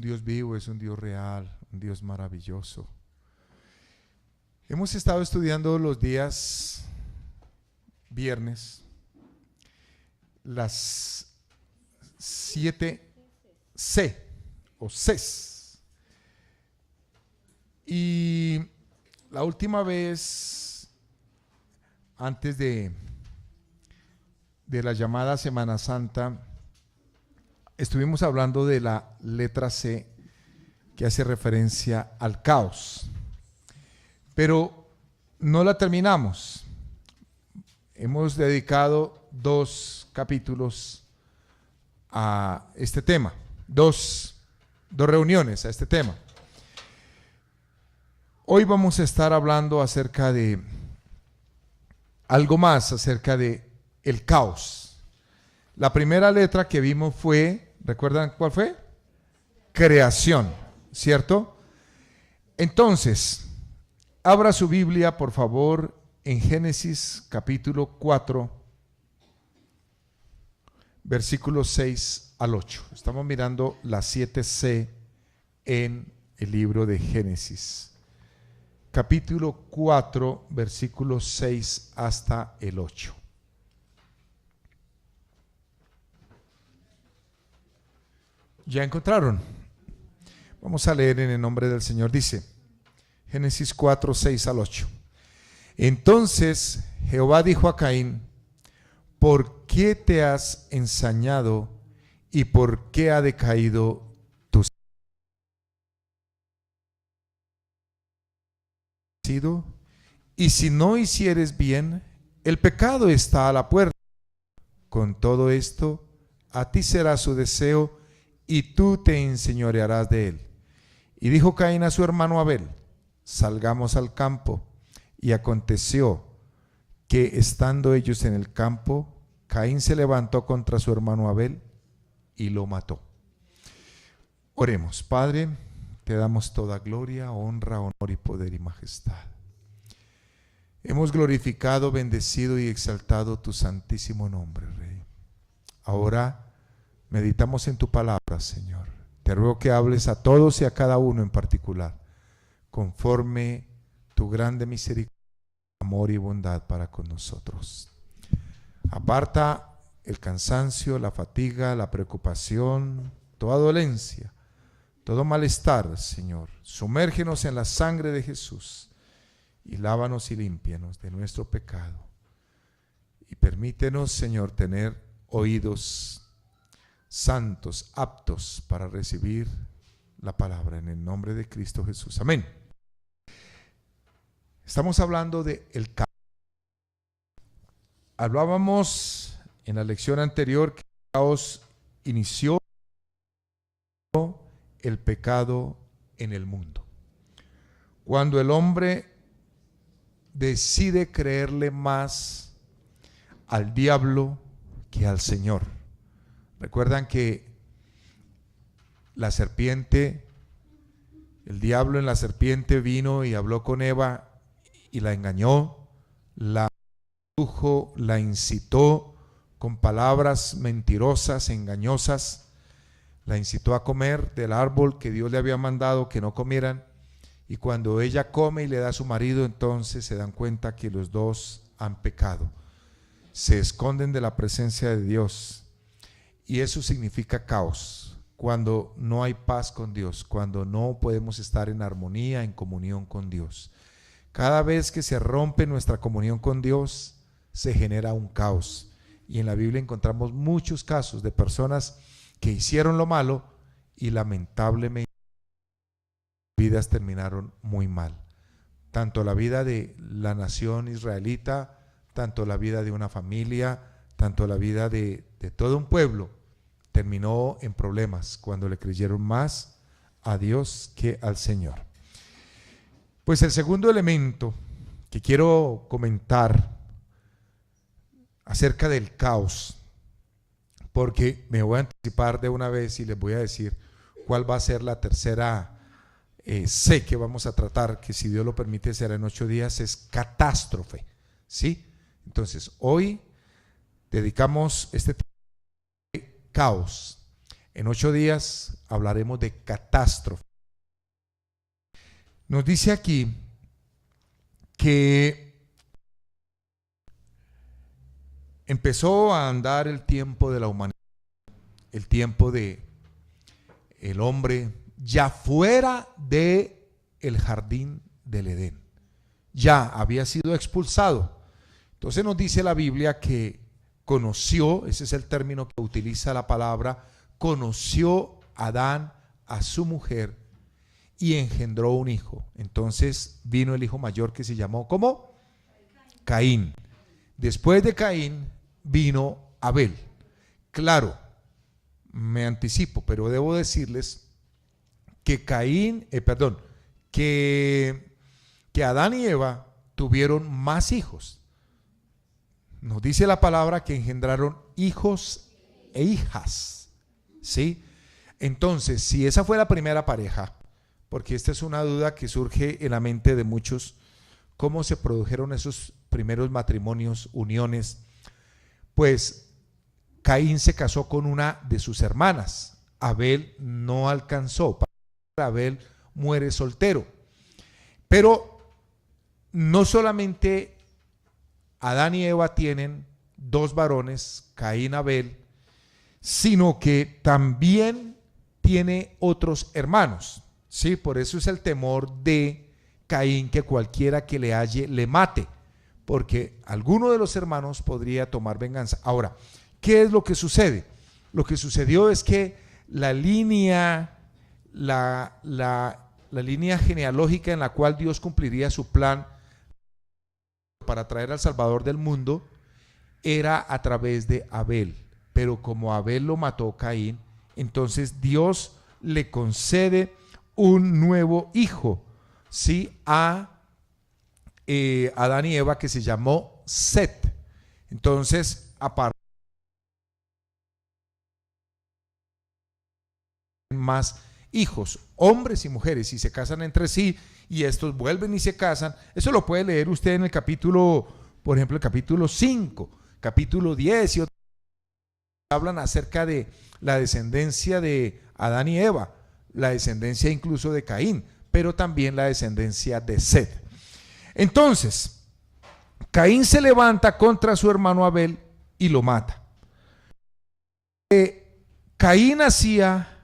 Dios vivo, es un Dios real, un Dios maravilloso. Hemos estado estudiando los días viernes las 7 C o CES. Y la última vez, antes de la llamada Semana Santa, estuvimos hablando de la letra C, que hace referencia al caos. Pero no la terminamos. Hemos dedicado 2 capítulos a este tema, dos reuniones a este tema. Hoy vamos a estar hablando acerca de algo más, acerca de el caos. La primera letra que vimos fue, ¿recuerdan cuál fue? Creación, ¿cierto? Entonces, abra su Biblia, por favor, en Génesis capítulo 4, versículos 6 al 8. Estamos mirando la 7C en el libro de Génesis. Capítulo 4, versículos 6 hasta el 8. ¿Ya encontraron? Vamos a leer en el nombre del Señor. Dice, Génesis 4, 6 al 8. Entonces Jehová dijo a Caín, ¿por qué te has ensañado y por qué ha decaído tu sentido? Y si no hicieres bien, el pecado está a la puerta. Con todo esto, a ti será su deseo y tú te enseñorearás de él. Y dijo Caín a su hermano Abel, salgamos al campo. Y aconteció que estando ellos en el campo, Caín se levantó contra su hermano Abel y lo mató. Oremos. Padre, te damos toda gloria, honra, honor y poder y majestad. Hemos glorificado, bendecido y exaltado tu santísimo nombre, Rey. Ahora meditamos en tu palabra, Señor. Te ruego que hables a todos y a cada uno en particular, conforme tu grande misericordia, amor y bondad para con nosotros. Aparta el cansancio, la fatiga, la preocupación, toda dolencia, todo malestar, Señor. Sumérgenos en la sangre de Jesús y lávanos y límpianos de nuestro pecado. Y permítenos, Señor, tener oídos santos, aptos para recibir la palabra en el nombre de Cristo Jesús. Amén. Estamos hablando de el caos. Hablábamos en la lección anterior que el caos inició el pecado en el mundo. Cuando el hombre decide creerle más al diablo que al Señor. Recuerdan que la serpiente, el diablo en la serpiente vino y habló con Eva y la engañó, la sedujo, la incitó con palabras mentirosas, engañosas, la incitó a comer del árbol que Dios le había mandado que no comieran, y cuando ella come y le da a su marido, entonces se dan cuenta que los dos han pecado, se esconden de la presencia de Dios, y eso significa caos. Cuando no hay paz con Dios, cuando no podemos estar en armonía, en comunión con Dios. Cada vez que se rompe nuestra comunión con Dios, se genera un caos. Y en la Biblia encontramos muchos casos de personas que hicieron lo malo y lamentablemente vidas terminaron muy mal. Tanto la vida de la nación israelita, tanto la vida de una familia, tanto la vida de todo un pueblo, terminó en problemas cuando le creyeron más a Dios que al Señor. Pues el segundo elemento que quiero comentar acerca del caos, porque me voy a anticipar de una vez y les voy a decir cuál va a ser la tercera C que vamos a tratar, que si Dios lo permite será en 8 días, es catástrofe, ¿sí? Entonces hoy dedicamos este tema de caos. En 8 días hablaremos de catástrofe. Nos dice aquí que empezó a andar el tiempo de la humanidad, el tiempo de el hombre ya fuera de el jardín del Edén. Ya había sido expulsado. Entonces nos dice la Biblia que conoció, ese es el término que utiliza la palabra, conoció Adán a su mujer y engendró un hijo. Entonces vino el hijo mayor que se llamó, ¿cómo? Caín. Después de Caín vino Abel. Claro, me anticipo, pero debo decirles que que Adán y Eva tuvieron más hijos. Nos dice la palabra que engendraron hijos e hijas, ¿sí? Entonces, si esa fue la primera pareja, porque esta es una duda que surge en la mente de muchos, ¿cómo se produjeron esos primeros matrimonios, uniones? Pues Caín se casó con una de sus hermanas. Abel no alcanzó. Abel muere soltero. Pero no solamente Adán y Eva tienen 2 varones, Caín, Abel, sino que también tiene otros hermanos. Sí, por eso es el temor de Caín, que cualquiera que le halle le mate, porque alguno de los hermanos podría tomar venganza. Ahora, ¿qué es lo que sucede? Lo que sucedió es que la línea genealógica en la cual Dios cumpliría su plan para traer al Salvador del mundo era a través de Abel. Pero como Abel lo mató Caín, entonces Dios le concede un nuevo hijo, ¿sí? A Adán y Eva, que se llamó Set. Entonces, aparte más hijos, hombres y mujeres, y se casan entre sí, y estos vuelven y se casan. Eso lo puede leer usted en el capítulo, por ejemplo, el capítulo 5, capítulo 10, y otros hablan acerca de la descendencia de Adán y Eva, la descendencia incluso de Caín, pero también la descendencia de Set. Entonces, Caín se levanta contra su hermano Abel y lo mata. Caín hacía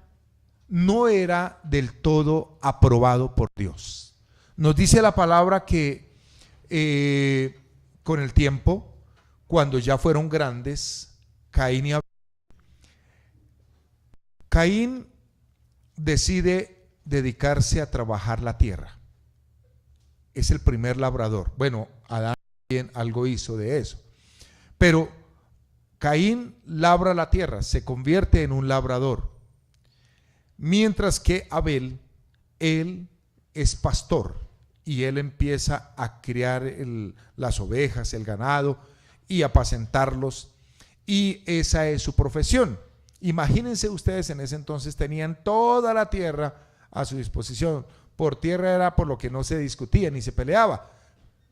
no era del todo aprobado por Dios. Nos dice la palabra que con el tiempo, cuando ya fueron grandes, Caín y Abel, Caín decide dedicarse a trabajar la tierra. Es el primer labrador. Bueno, Adán también algo hizo de eso. Pero Caín labra la tierra, se convierte en un labrador. Mientras que Abel, él es pastor y él empieza a criar las ovejas, el ganado y apacentarlos, y esa es su profesión. Imagínense ustedes, en ese entonces tenían toda la tierra a su disposición. Por tierra era por lo que no se discutía ni se peleaba,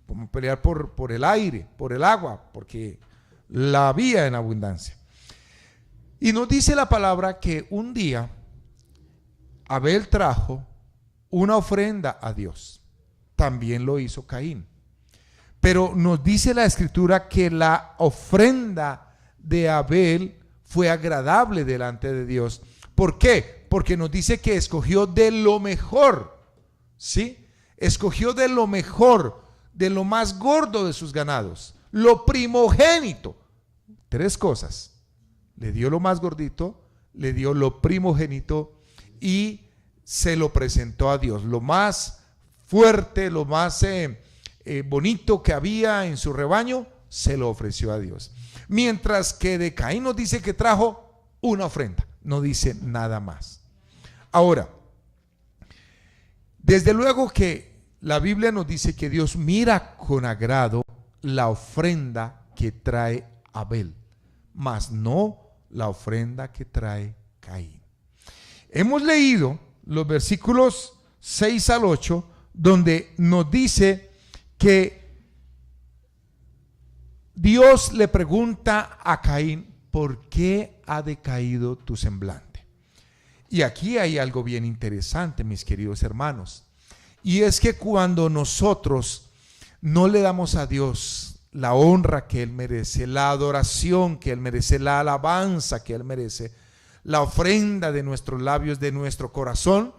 como pelear por el aire, por el agua, porque la había en abundancia. Y nos dice la palabra que un día Abel trajo una ofrenda a Dios. También lo hizo Caín. Pero nos dice la escritura que la ofrenda de Abel fue agradable delante de Dios. ¿Por qué? Porque nos dice que escogió de lo mejor, ¿sí? Escogió de lo mejor, de lo más gordo de sus ganados, lo primogénito. 3 cosas. Le dio lo más gordito, le dio lo primogénito y se lo presentó a Dios. Lo más fuerte, lo más bonito que había en su rebaño, se lo ofreció a Dios. Mientras que de Caín nos dice que trajo una ofrenda, no dice nada más. Ahora, desde luego que la Biblia nos dice que Dios mira con agrado la ofrenda que trae Abel, mas no la ofrenda que trae Caín. Hemos leído los versículos 6 al 8, donde nos dice que Dios le pregunta a Caín: ¿por qué ha decaído tu semblante? Y aquí hay algo bien interesante, mis queridos hermanos. Y es que cuando nosotros no le damos a Dios la honra que Él merece, la adoración que Él merece, la alabanza que Él merece, la ofrenda de nuestros labios, de nuestro corazón,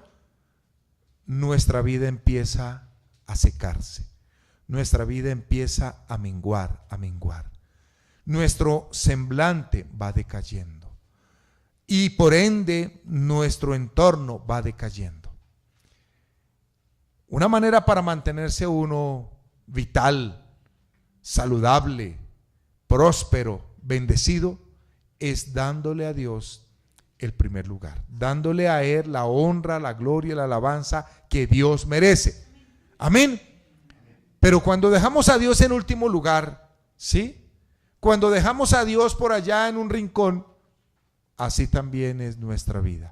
nuestra vida empieza a secarse. Nuestra vida empieza a menguar, a menguar. Nuestro semblante va decayendo. Y por ende, nuestro entorno va decayendo. Una manera para mantenerse uno vital, saludable, próspero, bendecido, es dándole a Dios el primer lugar, dándole a Él la honra, la gloria, la alabanza que Dios merece. Amén. Pero cuando dejamos a Dios en último lugar, ¿sí? Cuando dejamos a Dios por allá en un rincón, así también es nuestra vida.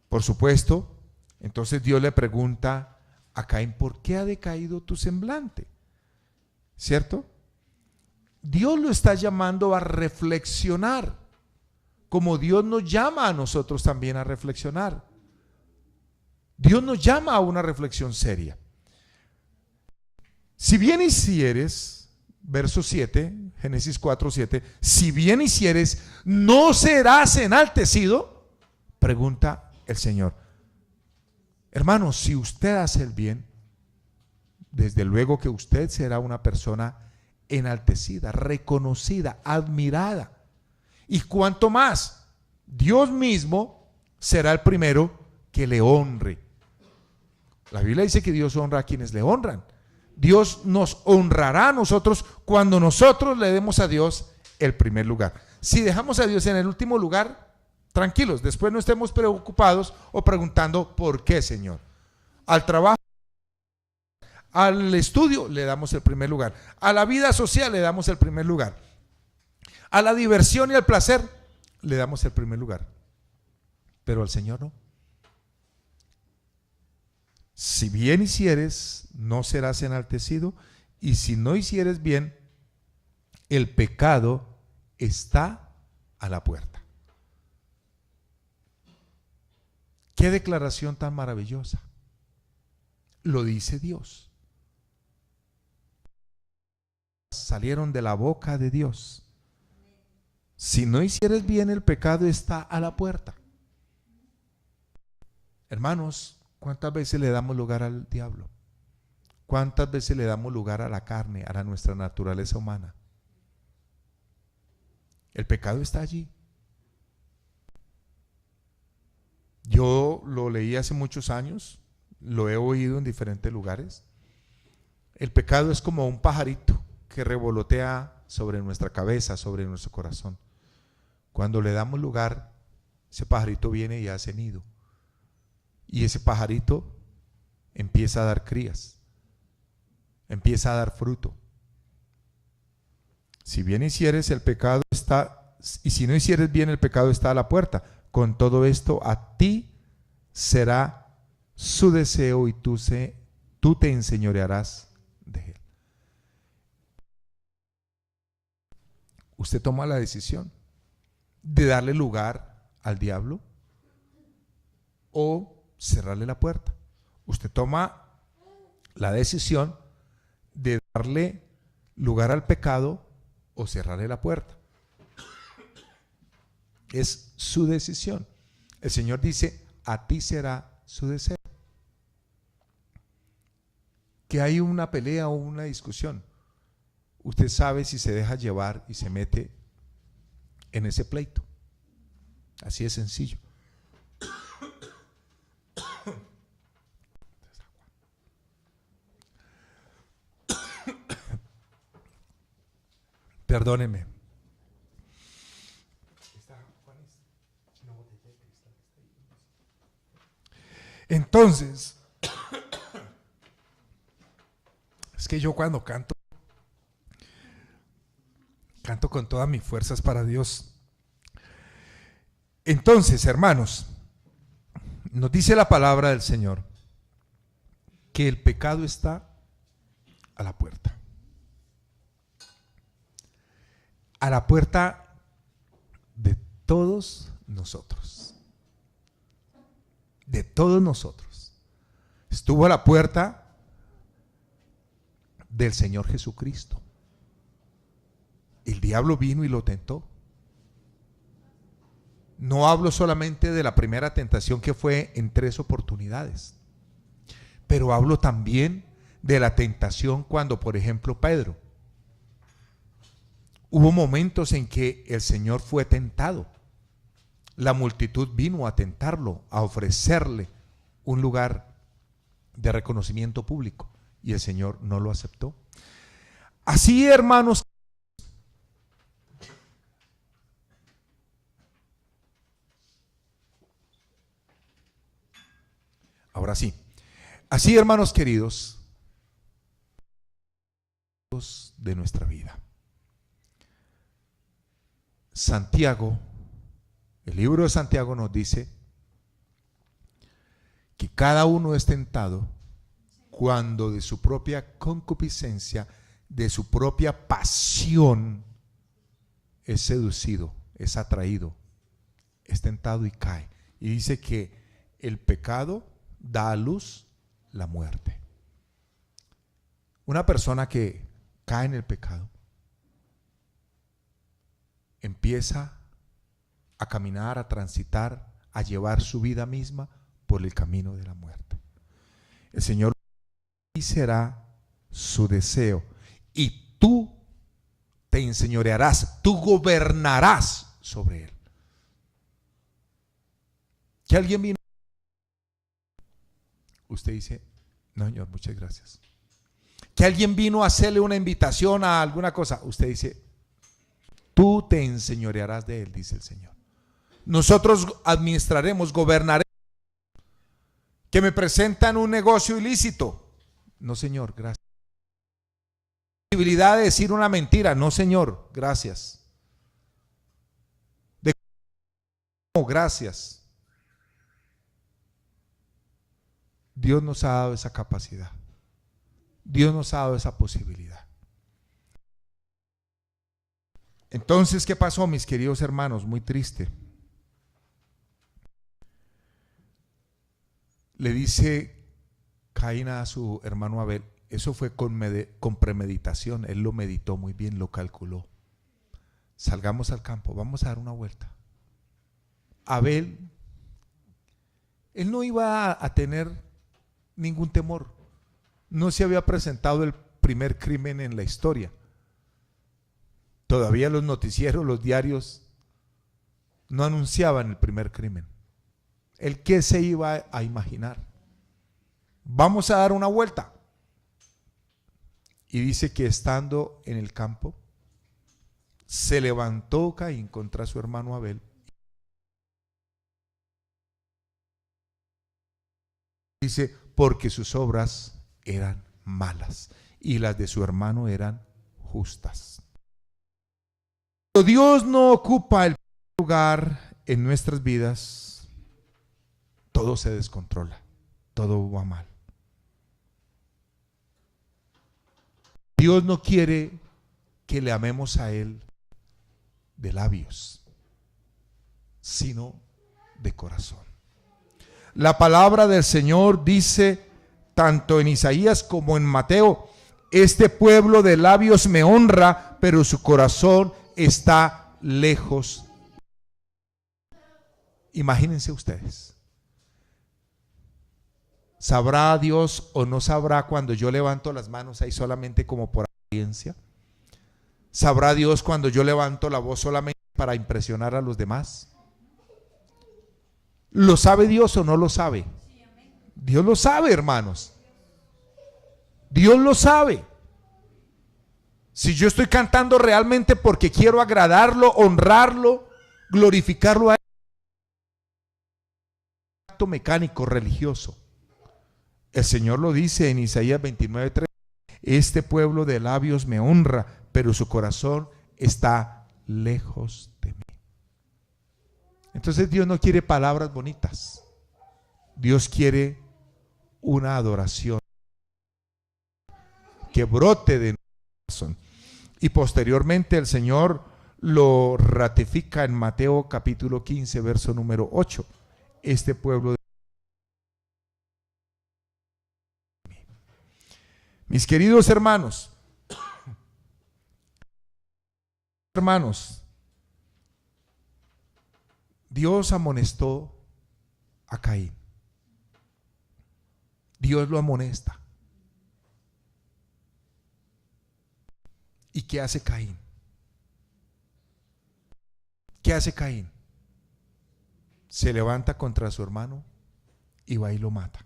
Por supuesto, entonces Dios le pregunta a Caín, ¿por qué ha decaído tu semblante? ¿Cierto? Dios lo está llamando a reflexionar, como Dios nos llama a nosotros también a reflexionar. Dios nos llama a una reflexión seria. Si bien hicieres, verso 7, Génesis 4, 7, si bien hicieres, ¿no serás enaltecido? Pregunta el Señor. Hermano, si usted hace el bien, desde luego que usted será una persona enaltecida, reconocida, admirada. Y cuanto más, Dios mismo será el primero que le honre. La Biblia dice que Dios honra a quienes le honran. Dios nos honrará a nosotros cuando nosotros le demos a Dios el primer lugar. Si dejamos a Dios en el último lugar, tranquilos, después no estemos preocupados o preguntando ¿por qué, Señor? Al trabajo, al estudio le damos el primer lugar, a la vida social le damos el primer lugar, a la diversión y al placer le damos el primer lugar, pero al Señor no. Si bien hicieres, no serás enaltecido, y si no hicieres bien, el pecado está a la puerta. Qué declaración tan maravillosa. Lo dice Dios. Salieron de la boca de Dios. Si no hicieres bien, el pecado está a la puerta. Hermanos, ¿cuántas veces le damos lugar al diablo? ¿Cuántas veces le damos lugar a la carne, a nuestra naturaleza humana? El pecado está allí. Yo lo leí hace muchos años, lo he oído en diferentes lugares. El pecado es como un pajarito que revolotea sobre nuestra cabeza, sobre nuestro corazón. Cuando le damos lugar, ese pajarito viene y hace nido. Y ese pajarito empieza a dar crías, empieza a dar fruto. Si bien hicieres, el pecado está, y si no hicieres bien, el pecado está a la puerta. Con todo esto, a ti será su deseo y tú te enseñorearás de él. Usted toma la decisión de darle lugar al diablo o cerrarle la puerta. Usted toma la decisión de darle lugar al pecado o cerrarle la puerta. Es su decisión. El Señor dice, a ti será su deseo. Que hay una pelea o una discusión. Usted sabe si se deja llevar y se mete en ese pleito. Así de sencillo. Perdóneme. Entonces, es que yo cuando canto con todas mis fuerzas para Dios. Entonces, hermanos, nos dice la palabra del Señor que el pecado está a la puerta. A la puerta de todos nosotros. de todos nosotros. Estuvo a la puerta del Señor Jesucristo. El diablo vino y lo tentó. No hablo solamente de la primera tentación, que fue en 3 oportunidades, pero hablo también de la tentación cuando, por ejemplo, Pedro. Hubo momentos en que el Señor fue tentado. La multitud vino a tentarlo, a ofrecerle un lugar de reconocimiento público, y el Señor no lo aceptó. Así, hermanos, ahora sí, así, hermanos queridos, de nuestra vida. Santiago, el libro de Santiago nos dice que cada uno es tentado cuando de su propia concupiscencia, de su propia pasión, es seducido, es atraído, es tentado y cae. Y dice que el pecado da a luz la muerte. Una persona que cae en el pecado empieza a caminar, a transitar, a llevar su vida misma por el camino de la muerte. El Señor será su deseo, y tú te enseñorearás, tú gobernarás sobre él. Que alguien vino, usted dice, no, Señor, muchas gracias. Que alguien vino a hacerle una invitación a alguna cosa, usted dice, tú te enseñorearás de él, dice el Señor. Nosotros administraremos, gobernaremos. Que me presentan un negocio ilícito, no, Señor, gracias. Posibilidad de decir una mentira, no, Señor, gracias. No, gracias. Dios nos ha dado esa capacidad. Dios nos ha dado esa posibilidad. Entonces, ¿qué pasó, mis queridos hermanos? Muy triste. Le dice Caín a su hermano Abel, eso fue con premeditación, él lo meditó muy bien, lo calculó. Salgamos al campo, vamos a dar una vuelta. Abel, él no iba a tener ningún temor. No se había presentado el primer crimen en la historia. Todavía los noticieros, los diarios no anunciaban el primer crimen. ¿El qué se iba a imaginar? Vamos a dar una vuelta. Y dice que estando en el campo, se levantó Caín contra su hermano Abel. Dice, porque sus obras eran malas y las de su hermano eran justas. Pero Dios no ocupa el lugar en nuestras vidas, todo se descontrola, todo va mal. Dios no quiere que le amemos a Él de labios, sino de corazón. La palabra del Señor dice, tanto en Isaías como en Mateo, este pueblo de labios me honra, pero su corazón está lejos. Imagínense ustedes. ¿Sabrá Dios o no sabrá cuando yo levanto las manos ahí solamente como por apariencia? ¿Sabrá Dios cuando yo levanto la voz solamente para impresionar a los demás? ¿Lo sabe Dios o no lo sabe? Dios lo sabe, hermanos. Dios lo sabe. Si yo estoy cantando realmente porque quiero agradarlo, honrarlo, glorificarlo a Él, un acto mecánico, religioso. El Señor lo dice en Isaías 29:3. Este pueblo de labios me honra, pero su corazón está lejos de mí. Entonces Dios no quiere palabras bonitas. Dios quiere una adoración que brote de nuestro corazón. Y posteriormente el Señor lo ratifica en Mateo capítulo 15, verso número 8. Este pueblo Mis queridos hermanos, Dios amonestó a Caín. Dios lo amonesta. ¿Y qué hace Caín? ¿Qué hace Caín? Se levanta contra su hermano y va y lo mata.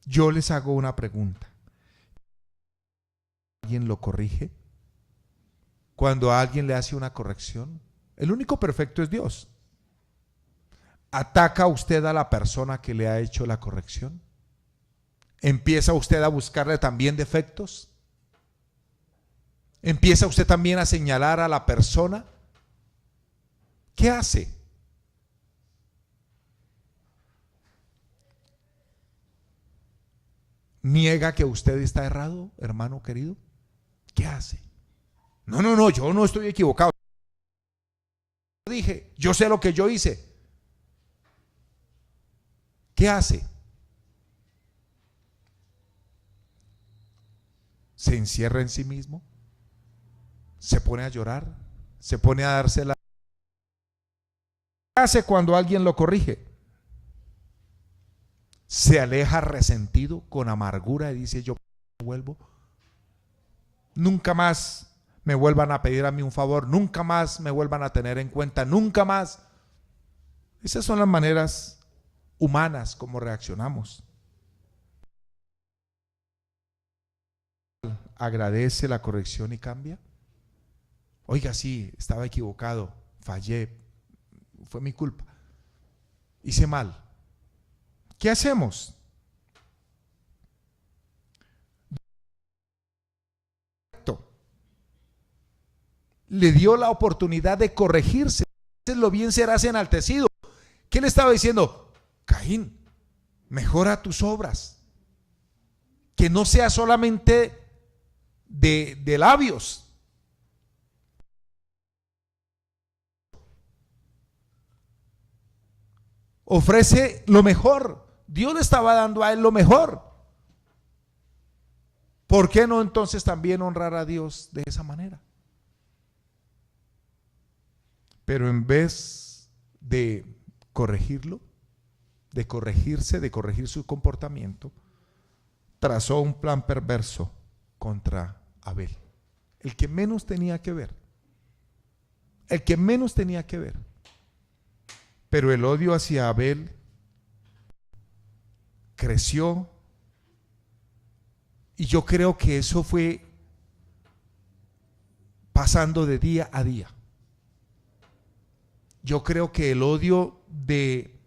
Yo les hago una pregunta. ¿Alguien lo corrige? Cuando a alguien le hace una corrección, el único perfecto es Dios. ¿Ataca usted a la persona que le ha hecho la corrección? ¿Empieza usted a buscarle también defectos? ¿Empieza usted también a señalar a la persona? ¿Qué hace? ¿Niega que usted está errado, hermano querido? ¿Qué hace? No, yo no estoy equivocado. Dije, yo sé lo que yo hice. ¿Qué hace? Se encierra en sí mismo, se pone a llorar, se pone a darse la... ¿Qué hace cuando alguien lo corrige? Se aleja resentido, con amargura, y dice: yo vuelvo, nunca más me vuelvan a pedir a mí un favor, nunca más me vuelvan a tener en cuenta, nunca más. Esas son las maneras humanas como reaccionamos. Agradece la corrección y cambia. Oiga, sí, estaba equivocado, fallé, fue mi culpa, hice mal. ¿Qué hacemos? Le dio la oportunidad de corregirse. Lo bien serás enaltecido. ¿Qué le estaba diciendo? Caín, mejora tus obras. Que no sea solamente de labios. Ofrece lo mejor. Dios le estaba dando a él lo mejor. ¿Por qué no entonces también honrar a Dios de esa manera? Pero en vez de corregirlo, de corregirse, de corregir su comportamiento, trazó un plan perverso contra Abel. El que menos tenía que ver. El que menos tenía que ver. Pero el odio hacia Abel creció, y yo creo que eso fue pasando de día a día. Yo creo que el odio de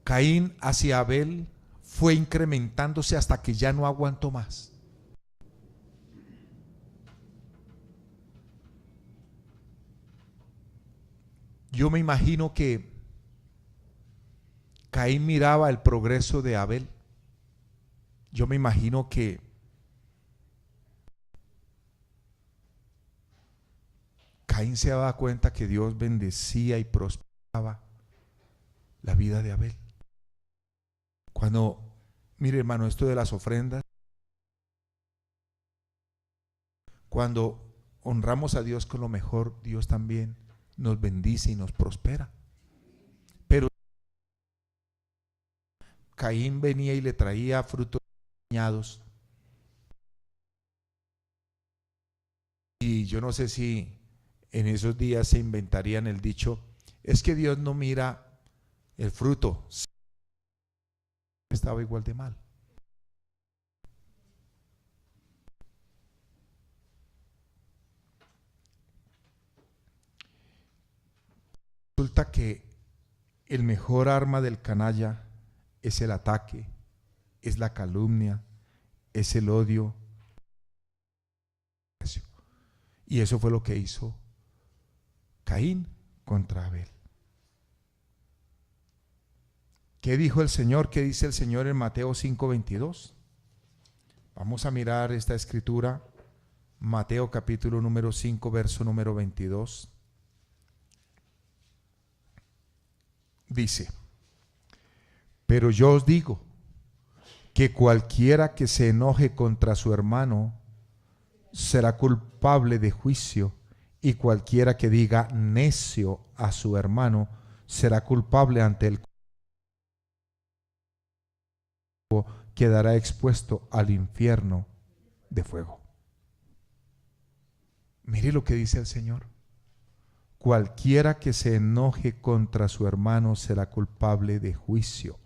Caín hacia Abel fue incrementándose hasta que ya no aguantó más. Yo me imagino que Caín miraba el progreso de Abel. Yo me imagino que Caín se daba cuenta que Dios bendecía y prosperaba la vida de Abel. Cuando, mire hermano, esto de las ofrendas, cuando honramos a Dios con lo mejor, Dios también nos bendice y nos prospera. Pero Caín venía y le traía frutos dañados. Y yo no sé si en esos días se inventarían el dicho: es que Dios no mira el fruto. Estaba igual de mal. Resulta que el mejor arma del canalla es el ataque, es la calumnia, es el odio. Y eso fue lo que hizo Caín contra Abel. ¿Qué dijo el Señor? ¿Qué dice el Señor en Mateo 5:22? Vamos a mirar esta escritura, Mateo capítulo número 5, verso número 22. Dice: pero yo os digo que cualquiera que se enoje contra su hermano será culpable de juicio, y cualquiera que diga necio a su hermano será culpable ante el quedará expuesto al infierno de fuego. Mire lo que dice el Señor. Cualquiera que se enoje contra su hermano será culpable de juicio.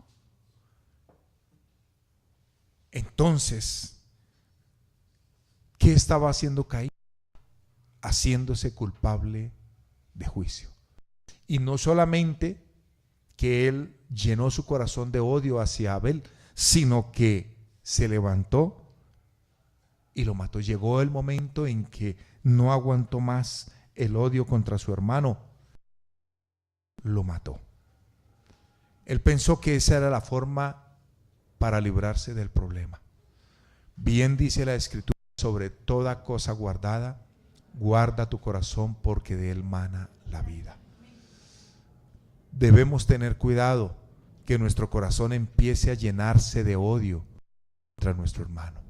Entonces, ¿qué estaba haciendo Caín? Haciéndose culpable de juicio. Y no solamente que él llenó su corazón de odio hacia Abel, sino que se levantó y lo mató. Llegó el momento en que no aguantó más el odio contra su hermano, lo mató. Él pensó que esa era la forma para librarse del problema. Bien dice la Escritura: sobre toda cosa guardada, guarda tu corazón, porque de él mana la vida. Debemos tener cuidado que nuestro corazón empiece a llenarse de odio contra nuestro hermano,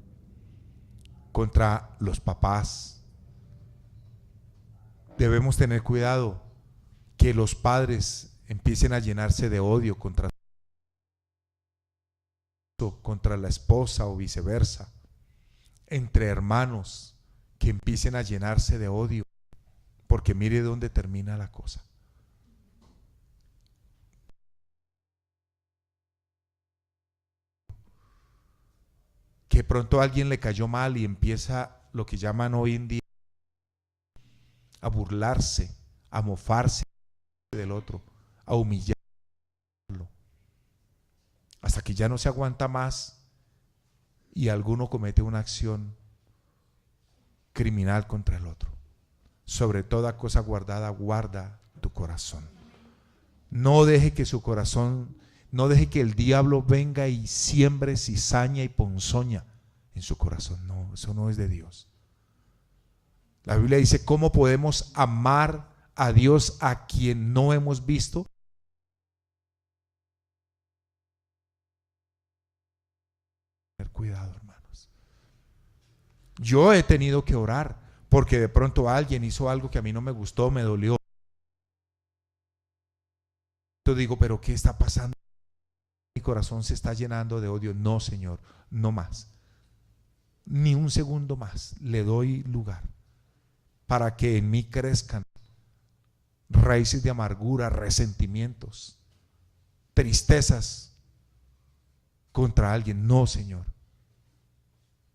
contra los papás. Debemos tener cuidado que los padres empiecen a llenarse de odio contra la esposa o viceversa. Entre hermanos, que empiecen a llenarse de odio, porque mire dónde termina la cosa. Que pronto a alguien le cayó mal y empieza lo que llaman hoy en día a burlarse, a mofarse del otro, a humillarlo, hasta que ya no se aguanta más y alguno comete una acción criminal contra el otro. Sobre toda cosa guardada, guarda tu corazón. No deje que su corazón, no deje que el diablo venga y siembre cizaña y ponzoña en su corazón. No, eso no es de Dios. La Biblia dice: ¿cómo podemos amar a Dios a quien no hemos visto? Tener cuidado, hermanos. Yo he tenido que orar porque de pronto alguien hizo algo que a mí no me gustó, me dolió. Yo digo: ¿pero qué está pasando? Mi corazón se está llenando de odio. No, Señor, no más. Ni un segundo más le doy lugar para que en mí crezcan raíces de amargura, resentimientos, tristezas contra alguien. No, Señor.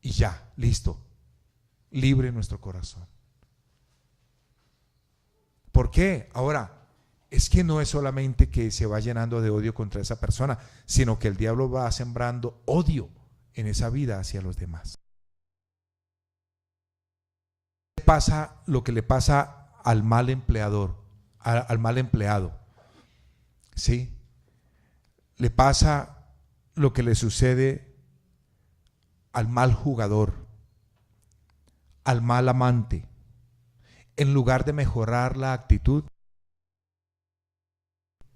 Y ya, listo. Libre nuestro corazón. ¿Por qué? Ahora, es que no es solamente que se va llenando de odio contra esa persona, sino que el diablo va sembrando odio en esa vida hacia los demás. Pasa lo que le pasa al mal empleador, al mal empleado, ¿sí? Le pasa lo que le sucede al mal jugador, al mal amante. En lugar de mejorar la actitud,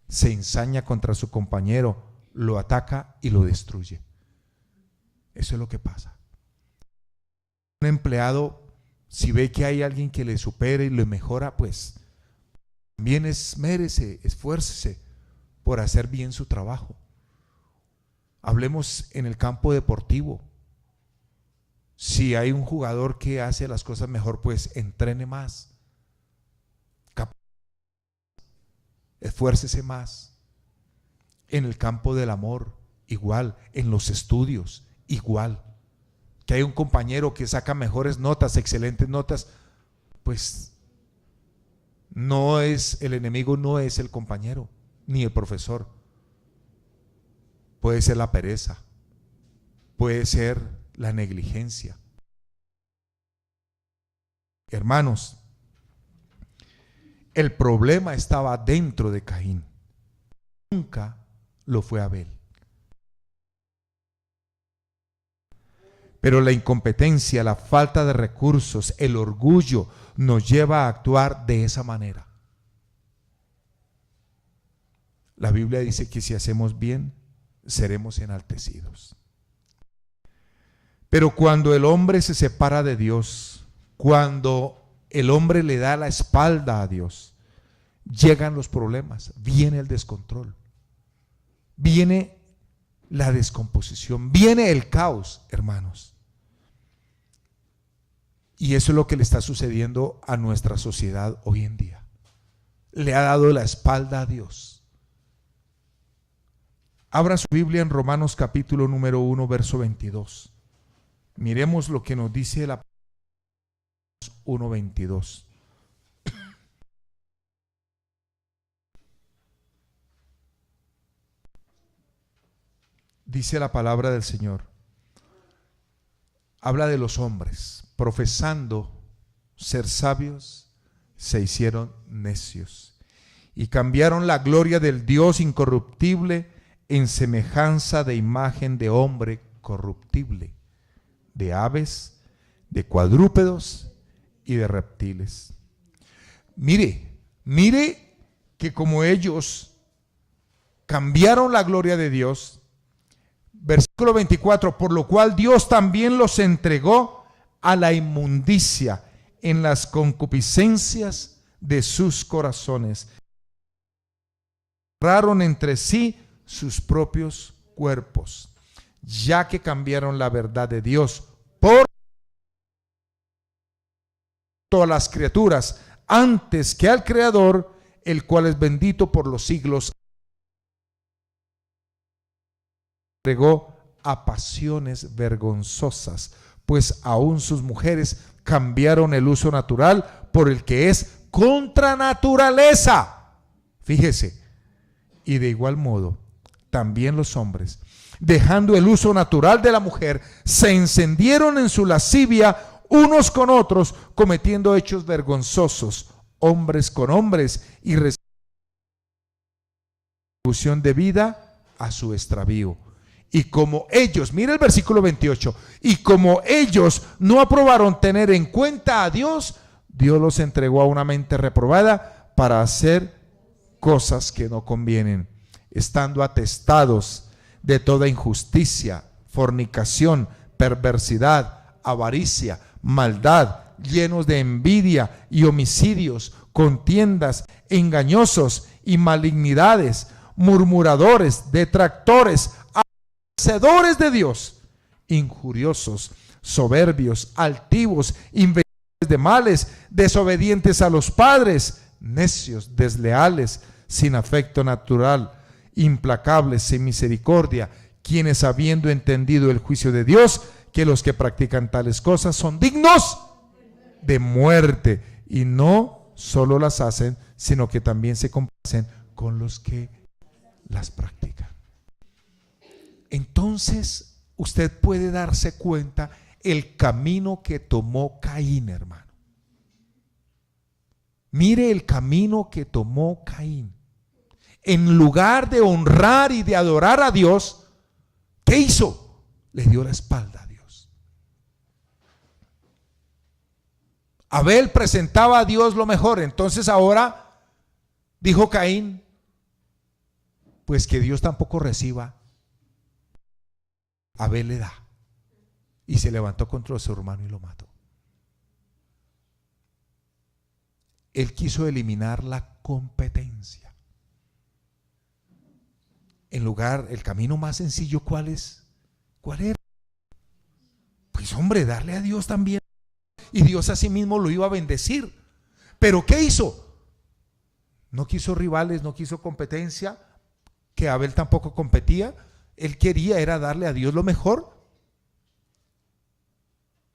se ensaña contra su compañero, lo ataca y lo destruye. Eso es lo que pasa. Un empleado, si ve que hay alguien que le supere y le mejora, pues también esmérese, esfuércese por hacer bien su trabajo. Hablemos en el campo deportivo. Si hay un jugador que hace las cosas mejor, pues entrene más, esfuércese más. En el campo del amor, igual. En los estudios, igual. Que hay un compañero que saca mejores notas, excelentes notas, pues no es el enemigo, no es el compañero ni el profesor. Puede ser la pereza, puede ser la negligencia. Hermanos, el problema estaba dentro de Caín, nunca lo fue Abel. Pero la incompetencia, la falta de recursos, el orgullo nos lleva a actuar de esa manera. La Biblia dice que si hacemos bien, seremos enaltecidos. Pero cuando el hombre se separa de Dios, cuando el hombre le da la espalda a Dios, llegan los problemas, viene el descontrol, viene la descomposición, viene el caos, hermanos. Y eso es lo que le está sucediendo a nuestra sociedad hoy en día. Le ha dado la espalda a Dios. Abra su Biblia en Romanos capítulo número 1, verso 22. Miremos lo que nos dice la 1:22. Dice la palabra del Señor. Habla de los hombres, profesando ser sabios, se hicieron necios y cambiaron la gloria del Dios incorruptible en semejanza de imagen de hombre corruptible, de aves, de cuadrúpedos y de reptiles. Mire que como ellos cambiaron la gloria de Dios, versículo 24, por lo cual Dios también los entregó a la inmundicia en las concupiscencias de sus corazones. Honraron entre sí sus propios cuerpos, ya que cambiaron la verdad de Dios por todas las criaturas, antes que al Creador, el cual es bendito por los siglos. Entregó a pasiones vergonzosas, pues aún sus mujeres cambiaron el uso natural por el que es contra naturaleza. Fíjese, y de igual modo, también los hombres, dejando el uso natural de la mujer, se encendieron en su lascivia unos con otros, cometiendo hechos vergonzosos, hombres con hombres, y retribución debida a su extravío. Y como ellos, mira el versículo 28, y como ellos no aprobaron tener en cuenta a Dios, Dios los entregó a una mente reprobada para hacer cosas que no convienen, estando atestados de toda injusticia, fornicación, perversidad, avaricia, maldad, llenos de envidia y homicidios, contiendas, engañosos y malignidades, murmuradores, detractores, hacedores de Dios, injuriosos, soberbios, altivos, inventores de males, desobedientes a los padres, necios, desleales, sin afecto natural, implacables, sin misericordia, quienes habiendo entendido el juicio de Dios, que los que practican tales cosas son dignos de muerte, y no solo las hacen, sino que también se complacen con los que las practican. Entonces usted puede darse cuenta el camino que tomó Caín, hermano. Mire el camino que tomó Caín. En lugar de honrar y de adorar a Dios, ¿qué hizo? Le dio la espalda a Dios. Abel presentaba a Dios lo mejor, entonces ahora dijo Caín, pues que Dios tampoco reciba. Abel le da, y se levantó contra su hermano y lo mató. Él quiso eliminar la competencia. En lugar, el camino más sencillo, ¿cuál es? ¿Cuál era? Pues hombre, darle a Dios también. Y Dios a sí mismo lo iba a bendecir. ¿Pero qué hizo? No quiso rivales, no quiso competencia, que Abel tampoco competía. Él quería era darle a Dios lo mejor.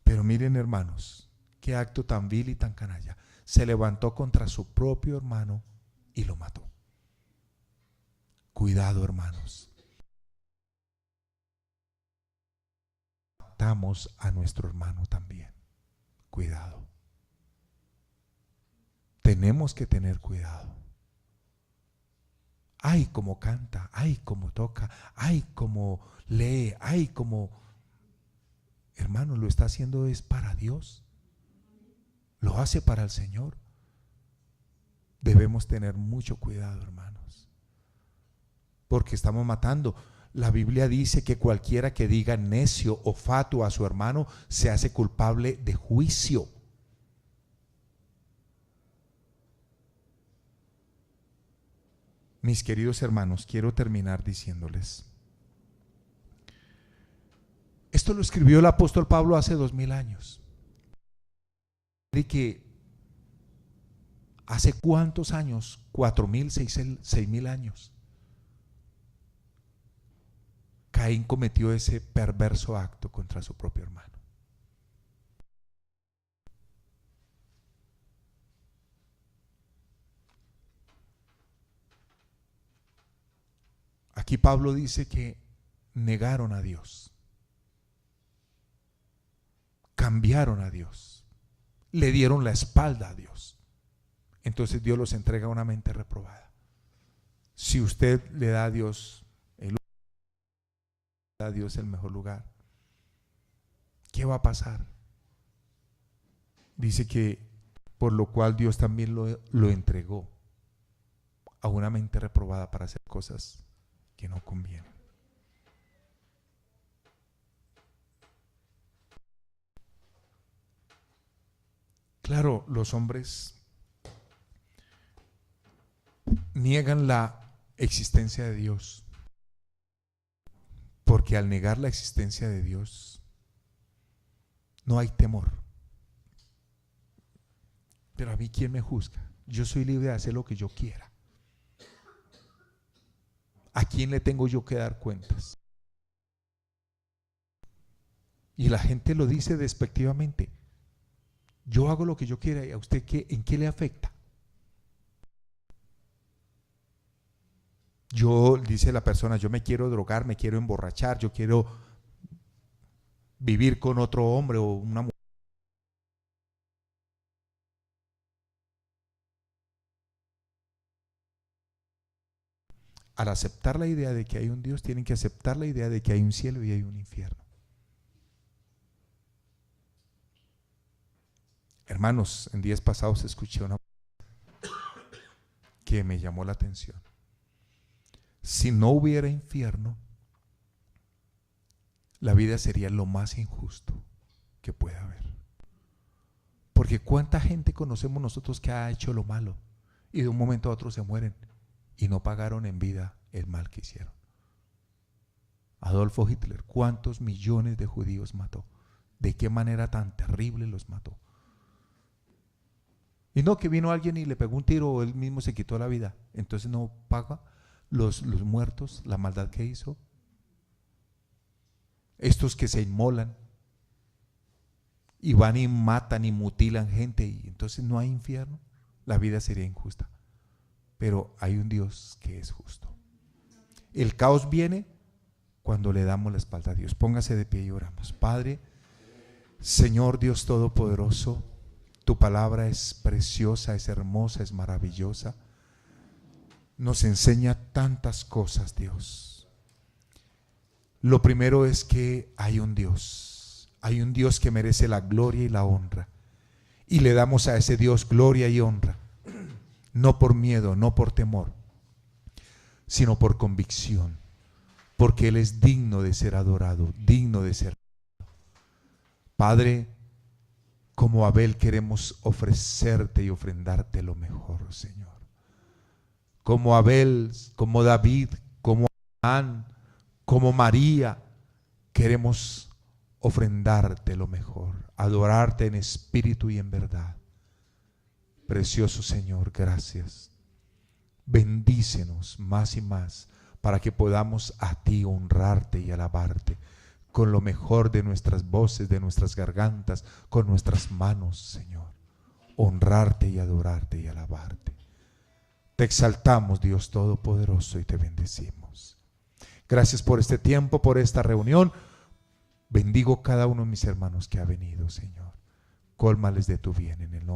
Pero miren, hermanos, qué acto tan vil y tan canalla. Se levantó contra su propio hermano y lo mató. Cuidado, hermanos. Matamos a nuestro hermano también. Cuidado. Tenemos que tener cuidado. Ay, cómo canta, ay, cómo toca, ay, cómo lee, ay, cómo... Hermano, lo está haciendo es para Dios. Lo hace para el Señor. Debemos tener mucho cuidado, hermanos, porque estamos matando. La Biblia dice que cualquiera que diga necio o fatuo a su hermano se hace culpable de juicio. Mis queridos hermanos, quiero terminar diciéndoles, esto lo escribió el apóstol Pablo hace 2000 años. De que hace cuántos años, 4000, 6000 años, Caín cometió ese perverso acto contra su propio hermano. Aquí Pablo dice que negaron a Dios, cambiaron a Dios, le dieron la espalda a Dios. Entonces Dios los entrega a una mente reprobada. Si usted le da a Dios el mejor lugar, ¿qué va a pasar? Dice que por lo cual Dios también lo entregó a una mente reprobada para hacer cosas que no convienen. Claro, los hombres niegan la existencia de Dios, porque al negar la existencia de Dios no hay temor. Pero a mí, ¿quién me juzga? Yo soy libre de hacer lo que yo quiera. ¿A quién le tengo yo que dar cuentas? Y la gente lo dice despectivamente. Yo hago lo que yo quiera, ¿y a usted en qué le afecta? Dice la persona, yo me quiero drogar, me quiero emborrachar, yo quiero vivir con otro hombre o una mujer. Al aceptar la idea de que hay un Dios, tienen que aceptar la idea de que hay un cielo y hay un infierno. Hermanos, en días pasados escuché una que me llamó la atención. Si no hubiera infierno, la vida sería lo más injusto que pueda haber. Porque cuánta gente conocemos nosotros que ha hecho lo malo y de un momento a otro se mueren y no pagaron en vida el mal que hicieron. Adolfo Hitler, ¿cuántos millones de judíos mató? ¿De qué manera tan terrible los mató? Y no que vino alguien y le pegó un tiro o él mismo se quitó la vida, entonces no paga los muertos, la maldad que hizo. Estos que se inmolan y van y matan y mutilan gente, y entonces no hay infierno. La vida sería injusta, pero hay un Dios que es justo. El caos viene cuando le damos la espalda a Dios. Póngase de pie y oramos. Padre, Señor Dios Todopoderoso, tu palabra es preciosa, es hermosa, es maravillosa. Nos enseña tantas cosas, Dios. Lo primero es que hay un Dios que merece la gloria y la honra. Y le damos a ese Dios gloria y honra, no por miedo, no por temor, sino por convicción, porque Él es digno de ser adorado, digno de ser adorado. Padre, como Abel queremos ofrecerte y ofrendarte lo mejor, Señor. Como Abel, como David, como Abraham, como María, queremos ofrendarte lo mejor, adorarte en espíritu y en verdad. Precioso Señor, gracias. Bendícenos más y más para que podamos a ti honrarte y alabarte con lo mejor de nuestras voces, de nuestras gargantas, con nuestras manos, Señor. Honrarte y adorarte y alabarte. Te exaltamos, Dios Todopoderoso, y te bendecimos. Gracias por este tiempo, por esta reunión. Bendigo cada uno de mis hermanos que ha venido, Señor. Cólmales de tu bien en el nombre